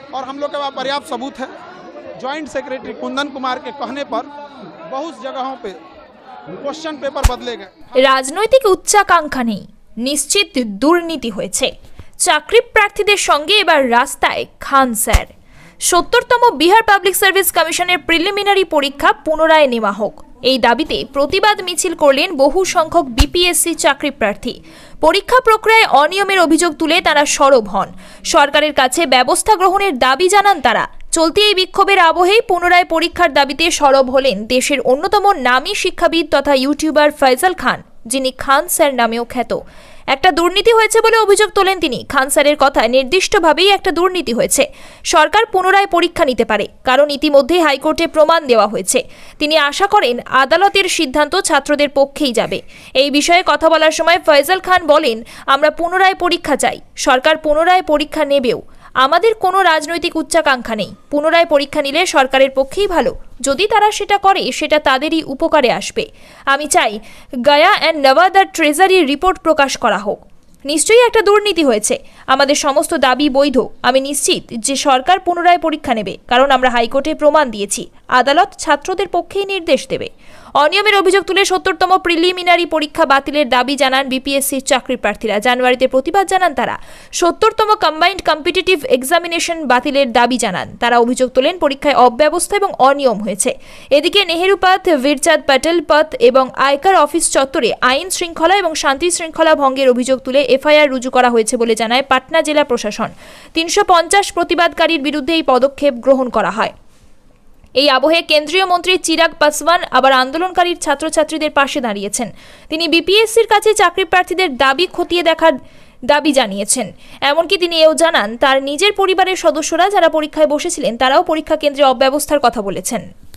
और हम लोग के पास पर्याप्त सबूत है। जॉइंट सेक्रेटरी कुंदन कुमार के कहने पर बहुत जगहों पे क्वेश्चन पेपर बदले गए। রাজনৈতিক উচ্চাকাঙ্ক্ষা নেই, নিশ্চিত দুর্নীতি হয়েছে। চাকরি প্রার্থীদের সঙ্গে এবার রাস্তায় খান স্যার। ৭০তম বিহার পাবলিক সার্ভিস কমিশনের প্রিলিমিনারি পরীক্ষা পুনরায় নেওয়া হোক, এই দাবিতে প্রতিবাদ মিছিল করলেন বহু সংখ্যক বিপিএসসি চাকরি প্রার্থী। পরীক্ষা প্রক্রিয়ায় অনিয়মের অভিযোগ তুলে তারা সরব হন। সরকারের কাছে ব্যবস্থা গ্রহণের দাবি জানান তারা। চলতি এই বিক্ষোভের আবহেই পুনরায় পরীক্ষার দাবিতে সরব হলেন দেশের অন্যতম নামী শিক্ষাবিদ তথা ইউটিউবার ফয়সাল খান, যিনি খান স্যার নামেও খ্যাত। একটা দুর্নীতি হয়েছে বলে অভিযোগ তোলেন তিনি। খান স্যারের কথায় নির্দিষ্টভাবেই একটা দুর্নীতি হয়েছে। সরকার পুনরায় পরীক্ষা নিতে পারে, কারণ ইতিমধ্যেই হাইকোর্টে প্রমাণ দেওয়া হয়েছে। তিনি আশা করেন আদালতের সিদ্ধান্ত ছাত্রদের পক্ষেই যাবে। এই বিষয়ে কথা বলার সময় ফয়সাল খান বলেন, আমরা পুনরায় পরীক্ষা চাই, সরকার পুনরায় পরীক্ষা নেবেও। আমাদের কোনো রাজনৈতিক উচ্চাকাঙ্ক্ষা নেই। পুনরায় পরীক্ষা নিলে সরকারের পক্ষেই ভালো। যদি তারা সেটা করে, সেটা তাদেরই উপকারে আসবে। আমি চাই গয়া অ্যান্ড নওয়াদার ট্রেজারি রিপোর্ট প্রকাশ করা হোক। নিশ্চয়ই একটা দুর্নীতি হয়েছে। আমাদের সমস্ত দাবি বৈধ। আমি নিশ্চিত যে সরকার পুনরায় পরীক্ষা নেবে, কারণ আমরা হাইকোর্টে প্রমাণ দিয়েছি। আদালত ছাত্রদের পক্ষেই নির্দেশ দেবে। অনিয়মের অভিযোগ তুলে ৭০তম প্রিলিমিনারি পরীক্ষা বাতিলের দাবি জানান বিপিএসসির চাকরি প্রার্থীরা। জানুয়ারিতে প্রতিবাদ জানান তারা। ৭০তম কম্বাইন্ড কম্পিটিটিভ এক্সামিনেশন বাতিলের দাবি জানান তারা। অভিযোগ তোলেন পরীক্ষায় অব্যবস্থা এবং অনিয়ম হয়েছে। এদিকে নেহেরু পথ, বীরচাঁদ প্যাটেল পথ এবং আয়কর অফিস চত্বরে আইন শৃঙ্খলা এবং শান্তি শৃঙ্খলা ভঙ্গের অভিযোগ তুলে এফআইআর রুজু করা হয়েছে বলে জানায় পাটনা জেলা প্রশাসন। ৩৫০ প্রতিবাদকারীর বিরুদ্ধে এই পদক্ষেপ গ্রহণ করা হয়। এই আবহে কেন্দ্রীয় মন্ত্রী চিরাগ পাসওয়ান আবার আন্দোলনকারীর ছাত্রছাত্রীদের পাশে দাঁড়িয়েছেন। তিনি বিপিএসসির কাছে চাকরি প্রার্থীদের দাবি খতিয়ে দেখার দাবি জানিয়েছেন। এমনকি তিনি এও জানান, তার নিজের পরিবারের সদস্যরা যারা পরীক্ষায় বসেছিলেন তারাও পরীক্ষা কেন্দ্রে অব্যবস্থার কথা বলেছেন।